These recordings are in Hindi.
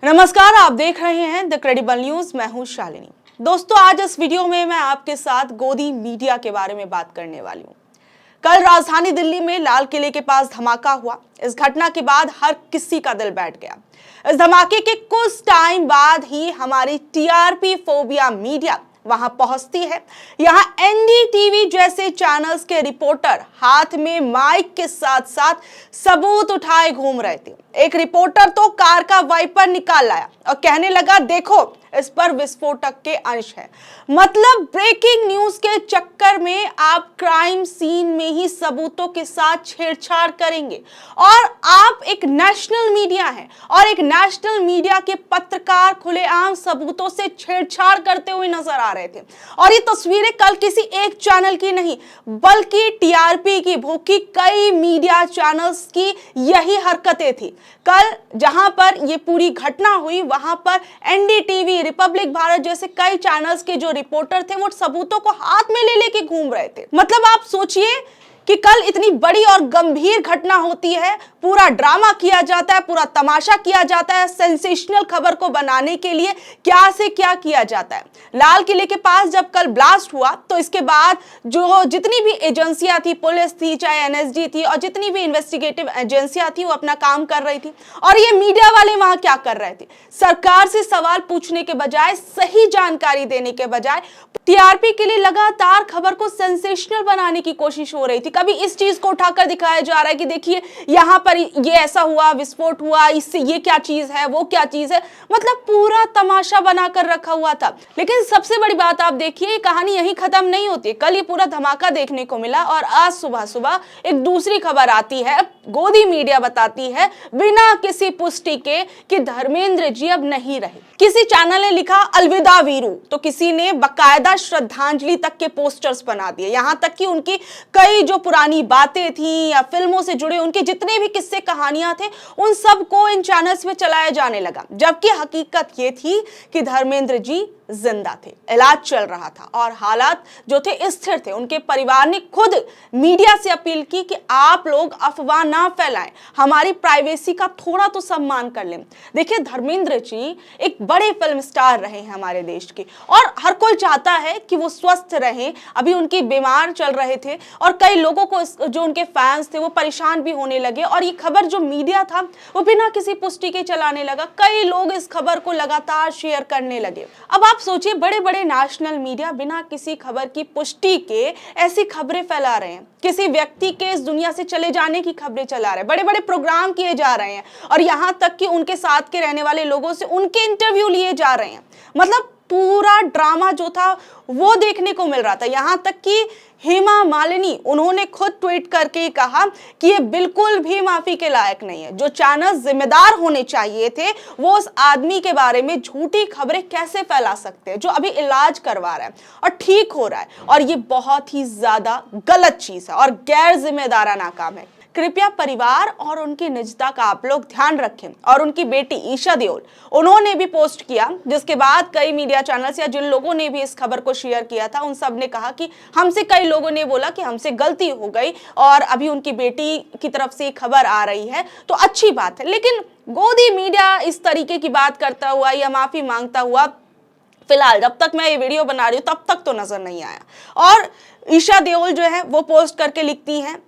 नमस्कार, आप देख रहे हैं द क्रेडिबल न्यूज। मैं हूं शालिनी। दोस्तों, आज इस वीडियो में मैं आपके साथ गोदी मीडिया के बारे में बात करने वाली हूं। कल राजधानी दिल्ली में लाल किले के पास धमाका हुआ। इस घटना के बाद हर किसी का दिल बैठ गया। इस धमाके के कुछ टाइम बाद ही हमारी टीआरपी फोबिया मीडिया वहां पहुंचती है। यहां एनडीटीवी जैसे चैनल्स के रिपोर्टर हाथ में माइक के साथ साथ सबूत उठाए घूम रहे थे। एक रिपोर्टर तो कार का वाइपर निकाल लाया और कहने लगा, देखो इस पर विस्फोटक के अंश है। मतलब ब्रेकिंग न्यूज के चक्कर में आप क्राइम सीन में ही सबूतों के साथ छेड़छाड़ करेंगे। और आप एक नेशनल मीडिया है और एक नेशनल मीडिया के पत्रकार खुलेआम सबूतों से छेड़छाड़ करते हुए नजर आ रहे थे। और ये तस्वीरें कल किसी एक चैनल की नहीं बल्कि टीआरपी की भूखी कई मीडिया चैनल्स की यही हरकतें थी। कल जहां पर ये पूरी घटना हुई वहां पर एनडीटीवी, रिपब्लिक भारत जैसे कई चैनल्स के जो रिपोर्टर थे वो सबूतों को हाथ में ले लेके घूम रहे थे। मतलब आप सोचिए कि कल इतनी बड़ी और गंभीर घटना होती है, पूरा ड्रामा किया जाता है, पूरा तमाशा किया जाता है, सेंसेशनल खबर को बनाने के लिए क्या से क्या किया जाता है। लाल किले के पास जब कल ब्लास्ट हुआ तो इसके बाद जो जितनी भी एजेंसियां थी, पुलिस थी, चाहे एनएसडी थी और जितनी भी इन्वेस्टिगेटिव एजेंसियां थी वो अपना काम कर रही थी। और ये मीडिया वाले वहां क्या कर रहे थे? सरकार से सवाल पूछने के बजाय, सही जानकारी देने के बजाय टीआरपी के लिए लगातार खबर को सेंसेशनल बनाने की कोशिश हो रही थी। कभी इस चीज को उठाकर दिखाया जा रहा है कि देखिए यहां पर ये ऐसा हुआ, विस्फोट हुआ, इससे ये क्या चीज है, वो क्या चीज है। मतलब पूरा तमाशा बनाकर रखा हुआ था। लेकिन सबसे बड़ी बात आप देखिए, ये कहानी यहीं खत्म नहीं होती। कल ये पूरा धमाका देखने को मिला और आज सुबह सुबह एक दूसरी खबर आती है। गोदी मीडिया बताती है बिना किसी पुष्टि के कि धर्मेंद्र जी अब नहीं रहे। किसी चैनल ने लिखा अलविदा वीरू, तो किसी ने बकायदा श्रद्धांजलि तक के पोस्टर्स बना दिए। यहां तक कि उनकी कई जो पुरानी बातें थी या फिल्मों से जुड़े उनके जितने भी किस्से कहानियां थे उन सबको इन चैनल्स में चलाया जाने लगा। जबकि हकीकत ये थी कि धर्मेंद्र जी जिंदा थे, इलाज चल रहा था और हालात जो थे स्थिर थे। उनके परिवार ने खुद मीडिया से अपील की कि आप लोग अफवाह ना फैलाएं, हमारी प्राइवेसी का थोड़ा तो सम्मान कर लें। देखिए, धर्मेंद्र जी एक बड़े फिल्म स्टार रहे हैं हमारे देश के और हर कोई चाहता है कि वो स्वस्थ रहें। अभी उनकी बीमार चल रहे थे और कई लोगों को जो उनके फैंस थे वो परेशान भी होने लगे और ये खबर जो मीडिया था वो बिना किसी पुष्टि के चलाने लगा। कई लोग इस खबर को लगातार शेयर करने लगे। अब आप सोचिए, बड़े बड़े नेशनल मीडिया बिना किसी खबर की पुष्टि के ऐसी खबरें फैला रहे हैं। किसी व्यक्ति के इस दुनिया से चले जाने की खबरें चला रहे हैं, बड़े बड़े प्रोग्राम किए जा रहे हैं और यहां तक कि उनके साथ के रहने वाले लोगों से उनके इंटरव्यू लिए जा रहे हैं। मतलब पूरा ड्रामा जो था वो देखने को मिल रहा था। यहां तक कि हेमा मालिनी, उन्होंने खुद ट्वीट करके कहा कि ये बिल्कुल भी माफी के लायक नहीं है। जो चैनल जिम्मेदार होने चाहिए थे वो उस आदमी के बारे में झूठी खबरें कैसे फैला सकते हैं जो अभी इलाज करवा रहा है और ठीक हो रहा है। और ये बहुत ही ज्यादा गलत चीज है और गैर जिम्मेदाराना काम है। कृपया परिवार और उनकी निजता का आप लोग ध्यान रखें। और उनकी बेटी ईशा देओल, उन्होंने भी पोस्ट किया, जिसके बाद कई मीडिया चैनल्स या जिन लोगों ने भी इस खबर को शेयर किया था उन सब ने कहा कि हमसे, कई लोगों ने बोला कि हमसे गलती हो गई और अभी उनकी बेटी की तरफ से खबर आ रही है तो अच्छी बात है। लेकिन गोदी मीडिया इस तरीके की बात करता हुआ या माफी मांगता हुआ फिलहाल जब तक मैं ये वीडियो बना रही हूँ तब तक तो नजर नहीं आया। और ईशा देओल जो है वो पोस्ट करके लिखती हैं,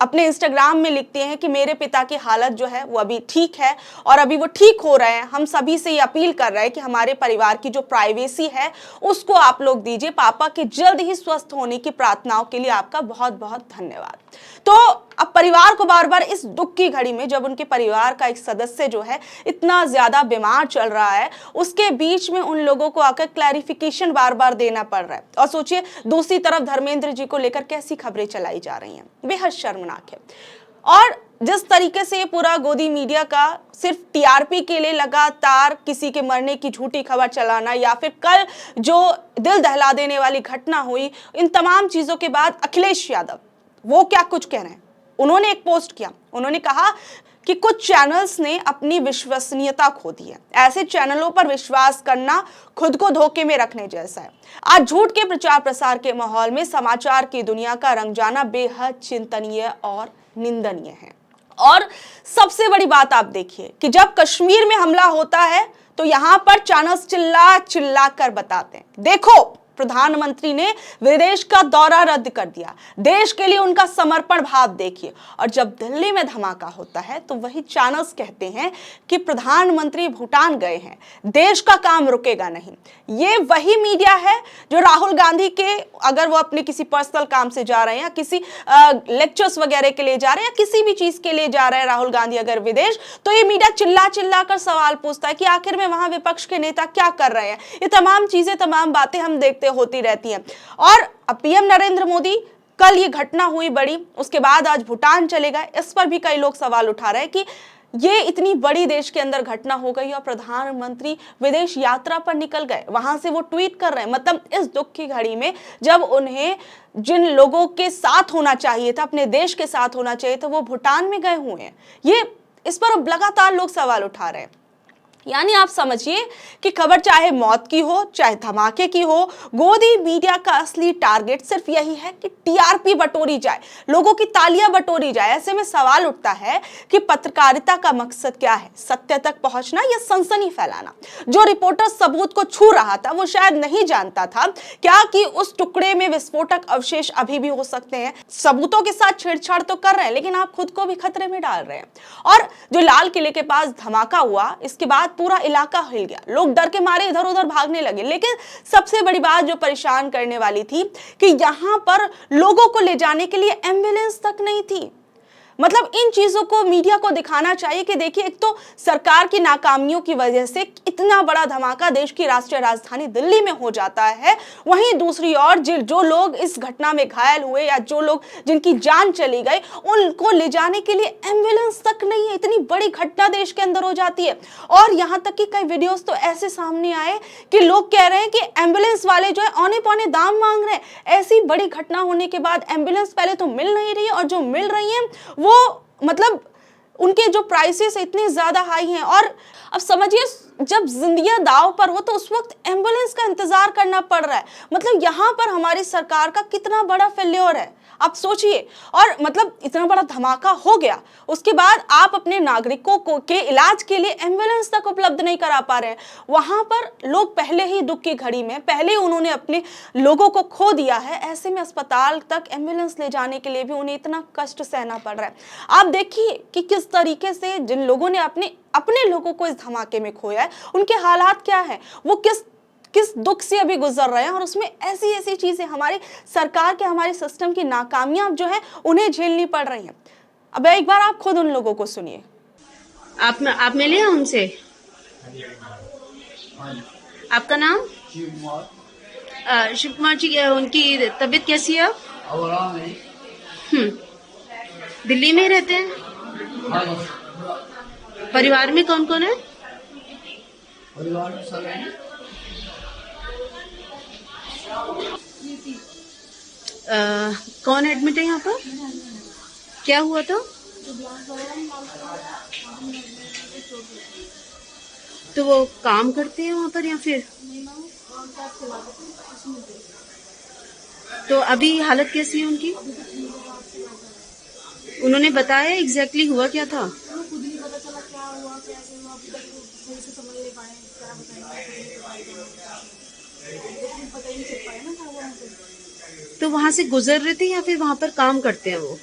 अपने इंस्टाग्राम में लिखते हैं कि मेरे पिता की हालत जो है वो अभी ठीक है और अभी वो ठीक हो रहे हैं। हम सभी से ये अपील कर रहे हैं कि हमारे परिवार की जो प्राइवेसी है उसको आप लोग दीजिए। पापा के जल्द ही स्वस्थ होने की प्रार्थनाओं के लिए आपका बहुत बहुत धन्यवाद। तो अब परिवार को बार बार इस दुख की घड़ी में, जब उनके परिवार का एक सदस्य जो है इतना ज्यादा बीमार चल रहा है, उसके बीच में उन लोगों को आकर क्लैरिफिकेशन बार बार देना पड़ रहा है। और सोचिए, दूसरी तरफ धर्मेंद्र जी को लेकर कैसी खबरें चलाई जा रही हैं, बेहद शर्मनाक है। और जिस तरीके से पूरा गोदी मीडिया का सिर्फ टीआरपी के लिए लगातार किसी के मरने की झूठी खबर चलाना या फिर कल जो दिल दहला देने वाली घटना हुई, इन तमाम चीजों के बाद अखिलेश यादव वो क्या कुछ कह रहे हैं। उन्होंने एक पोस्ट किया, उन्होंने कहा कि कुछ चैनल्स ने अपनी विश्वसनीयता खो दी है। ऐसे चैनलों पर विश्वास करना खुद को धोखे में रखने जैसा है। आज झूठ के प्रचार प्रसार के माहौल में समाचार की दुनिया का रंग जाना बेहद चिंतनीय और निंदनीय है। और सबसे बड़ी बात आप देखिए कि जब कश्मीर में हमला होता है तो यहाँ पर चाणक्य चिल्ला चिल्ला कर बताते हैं, देखो प्रधानमंत्री ने विदेश का दौरा रद्द कर दिया, देश के लिए उनका समर्पण भाव देखिए। और जब दिल्ली में धमाका होता है तो वही चाणक्य कहते हैं कि प्रधानमंत्री भूटान गए हैं, देश का काम रुकेगा नहीं। ये वही मीडिया है जो राहुल गांधी के, अगर वो अपने किसी पर्सनल काम से जा रहे हैं या किसी लेक्चर्स वगैरह के लिए जा रहे हैं या किसी भी चीज के लिए जा रहे हैं राहुल गांधी अगर विदेश, तो ये मीडिया चिल्ला चिल्ला कर सवाल पूछता है कि आखिर में वहां विपक्ष के नेता क्या कर रहे हैं। ये तमाम चीजें, तमाम बातें हम देखते होती रहती हैं। और पीएम नरेंद्र मोदी, कल ये घटना हुई बड़ी, उसके बाद आज भूटान चले गए। इस पर भी कई लोग सवाल उठा रहे हैं कि ये इतनी बड़ी देश के अंदर घटना हो गई और प्रधानमंत्री विदेश यात्रा पर निकल गए, वहां से वो ट्वीट कर रहे हैं। मतलब इस दुख की घड़ी में जब उन्हें जिन लोगों के साथ होना चाहिए था, अपने देश के साथ होना चाहिए था, वो भूटान में गए हुए हैं। ये इस पर अब लगातार लोग सवाल उठा रहे हैं। यानी आप समझिए कि खबर चाहे मौत की हो चाहे धमाके की हो, गोदी मीडिया का असली टारगेट सिर्फ यही है कि टीआरपी बटोरी जाए, लोगों की तालियां बटोरी जाए। ऐसे में सवाल उठता है कि पत्रकारिता का मकसद क्या है, सत्य तक पहुंचना या सनसनी फैलाना। जो रिपोर्टर सबूत को छू रहा था वो शायद नहीं जानता था क्या कि उस टुकड़े में विस्फोटक अवशेष अभी भी हो सकते हैं। सबूतों के साथ छेड़छाड़ तो कर रहे हैं लेकिन आप खुद को भी खतरे में डाल रहे हैं। और जो लाल किले के पास धमाका हुआ, इसके बाद पूरा इलाका हिल गया, लोग डर के मारे इधर उधर भागने लगे। लेकिन सबसे बड़ी बात जो परेशान करने वाली थी कि यहां पर लोगों को ले जाने के लिए एम्बुलेंस तक नहीं थी। मतलब इन चीजों को मीडिया को दिखाना चाहिए कि देखिए, एक तो सरकार की नाकामियों की वजह से इतना बड़ा धमाका देश की राष्ट्रीय राजधानी दिल्ली में हो जाता है, वहीं दूसरी ओर जो लोग इस घटना में घायल हुए या जो लोग जिनकी जान चली गई, उनको ले जाने के लिए एम्बुलेंस तक नहीं है। इतनी बड़ी घटना देश के अंदर हो जाती है। और यहाँ तक कि कई वीडियोस तो ऐसे सामने आए कि लोग कह रहे हैं कि एम्बुलेंस वाले जो है औने पौने दाम मांग रहे हैं। ऐसी बड़ी घटना होने के बाद एम्बुलेंस पहले तो मिल नहीं रही है और जो मिल रही है वो मतलब उनके जो प्राइसेस इतने ज्यादा हाई हैं। और अब समझिए, जब जिंदगियां दांव पर हो तो उस वक्त एम्बुलेंस का इंतजार करना पड़ रहा है। मतलब यहां पर हमारी सरकार का कितना बड़ा फेल्योर है, आप सोचिए। और मतलब इतना बड़ा धमाका हो गया, उसके बाद आप अपने नागरिकों को के इलाज के लिए एम्बुलेंस तक उपलब्ध नहीं करा पा रहे हैं। वहां पर लोग पहले ही दुख की घड़ी में, पहले उन्होंने अपने लोगों को खो दिया है। ऐसे में अस्पताल तक एम्बुलेंस ले जाने के लिए भी उन्हें इतना कष्ट सहना पड़ रहा है। आप देखिए कि किस तरीके से जिन लोगों ने अपने लोगों को इस धमाके में खोया है, उनके हालात क्या है, वो किस दुख से अभी गुजर रहे हैं। और उसमें ऐसी ऐसी चीजें, हमारी सरकार के, हमारे सिस्टम की नाकामियां जो है उन्हें झेलनी पड़ रही हैं। अब एक बार आप खुद उन लोगों को सुनिए। आप मिले हैं उनसे? आपका नाम? शिव कुमार जी, उनकी तबीयत कैसी है? दिल्ली में ही रहते हैं? परिवार में कौन कौन है? परिवार में सब हैं। कौन एडमिट है यहाँ पर? क्या हुआ था? तो वो काम करते हैं वहाँ पर या फिर? तो अभी हालत कैसी है उनकी? उन्होंने बताया एग्जैक्टली हुआ क्या था? तो वहाँ से गुजर रहे थे या फिर वहाँ पर काम करते हैं वो?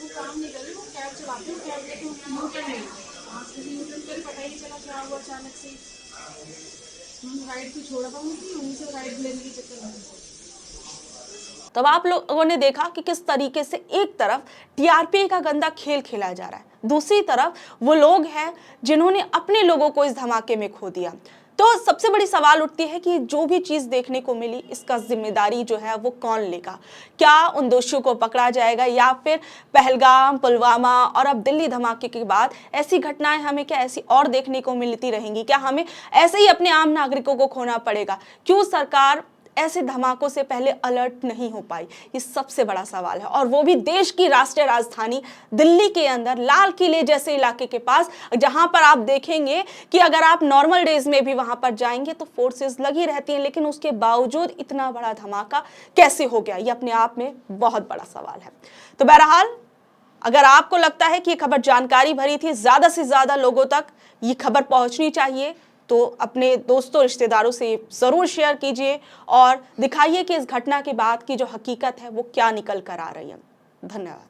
तब आप लोगों ने देखा कि किस तरीके से एक तरफ टीआरपी का गंदा खेल खेला जा रहा है, दूसरी तरफ वो लोग हैं जिन्होंने अपने लोगों को इस धमाके में खो दिया। तो सबसे बड़ी सवाल उठती है कि जो भी चीज देखने को मिली, इसका जिम्मेदारी जो है वो कौन लेगा? क्या उन दोषियों को पकड़ा जाएगा या फिर पहलगाम, पुलवामा और अब दिल्ली धमाके के बाद ऐसी घटनाएं हमें क्या ऐसी और देखने को मिलती रहेंगी? क्या हमें ऐसे ही अपने आम नागरिकों को खोना पड़ेगा? क्यों सरकार ऐसे धमाकों से पहले अलर्ट नहीं हो पाई? ये सबसे बड़ा सवाल है। और वो भी देश की राष्ट्रीय राजधानी दिल्ली के अंदर लाल किले जैसे इलाके के पास, जहां पर आप देखेंगे कि अगर आप नॉर्मल डेज में भी वहां पर जाएंगे तो फोर्सेस लगी रहती हैं, लेकिन उसके बावजूद इतना बड़ा धमाका कैसे हो गया, ये अपने आप में बहुत बड़ा सवाल है। तो बहरहाल, अगर आपको लगता है कि ये खबर जानकारी भरी थी, ज्यादा से ज्यादा लोगों तक ये खबर पहुंचनी चाहिए, तो अपने दोस्तों रिश्तेदारों से ज़रूर शेयर कीजिए और दिखाइए कि इस घटना के बाद की जो हकीकत है वो क्या निकल कर आ रही है। धन्यवाद।